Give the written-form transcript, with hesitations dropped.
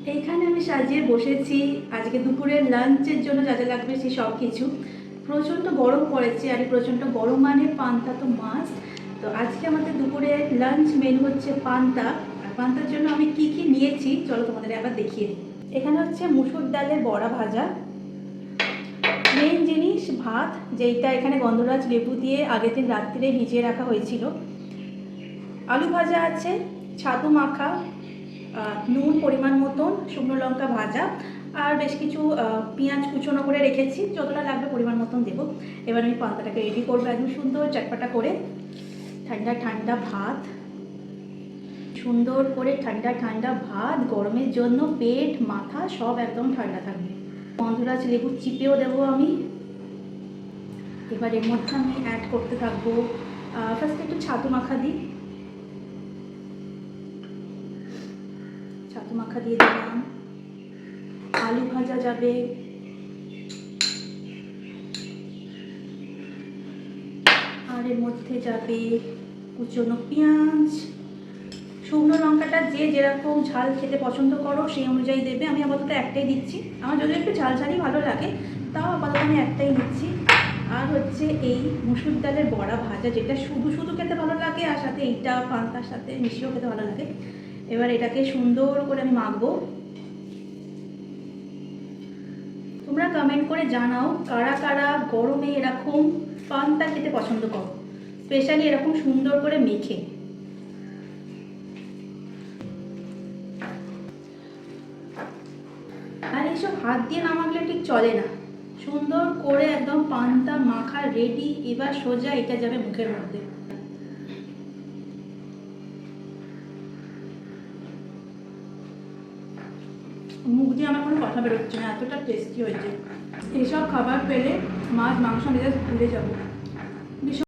এইখানে আমি সাজিয়ে বসেছি আজকে দুপুরের লাঞ্চের জন্য যা যা লাগবে সেই সব কিছু। প্রচণ্ড গরম পড়েছে, আর এই প্রচণ্ড গরম মানে পান্তা তো মাস্ট। তো আজকে আমাদের দুপুরের লাঞ্চ মেনু হচ্ছে পান্তা। আর পান্তার জন্য আমি কি কি নিয়েছি চলো তোমাদের একবার দেখিয়ে দিই। এখানে হচ্ছে মুসুর ডালের বড়া ভাজা, মেন জিনিস ভাত, যেইটা এখানে গন্ধরাজ লেবু দিয়ে আগের দিন রাত্রিরে ভিজিয়ে রাখা হয়েছিল। আলু ভাজা আছে, ছাতু মাখা, নুন পরিমাণ মতন, শুকনো লঙ্কা ভাজা, আর বেশ কিছু পেঁয়াজ কুচনো করে রেখেছি, যতটা লাগবে পরিমাণ মতন দেবো। এবার আমি পান্তাটাকে রেডি করবো একদম সুন্দর চটপাটা করে। ঠান্ডা ঠান্ডা ভাত, সুন্দর করে ঠান্ডা ঠান্ডা ভাত, গরমের জন্য পেট মাথা সব একদম ঠান্ডা থাকবে। গন্ধরাজ লেবু চিপেও দেবো আমি। এবার এর মধ্যে আমি অ্যাড করতে থাকবো ফার্স্টে একটু ছাতু মাখা দিই। ছাতু মাখা দিয়ে দিলাম, আলু ভাজা যাবে, আর এর মধ্যে যাবে কুচনো পেঁয়াজ, শুকনো লঙ্কাটা যে যেরকম ঝাল খেতে পছন্দ করো সেই অনুযায়ী দেবে। আমি আপাতত একটাই দিচ্ছি, আমার যদি একটু ঝাল ঝালই ভালো লাগে তাও আপাতত আমি একটাই দিচ্ছি। আর হচ্ছে এই মুসুর ডালের বড়া ভাজা, যেটা শুধু শুধু খেতে ভালো লাগে, আর সাথে এইটা পান্তার সাথে মিশিয়েও খেতে ভালো লাগে। এবার এটাকে সুন্দর করে আমি মাখবো। তোমরা কমেন্ট করে জানাও কারা কারা গরমে এরকম পান্তা খেতে পছন্দ করো, স্পেশালি এরকম সুন্দর করে মেখে। আর এইসব হাত দিয়ে না মাখলে ঠিক চলে না, সুন্দর করে একদম পান্তা মাখা রেডি। এবার সোজা এটা যাবে মুখের মধ্যে। মুখ দিয়ে আমার কোনো কথা বেরোচ্ছে না, এতটা টেস্টি হয়েছে। এইসব খাবার পেলে মাছ মাংস মেজাজ ভুলে যাবো।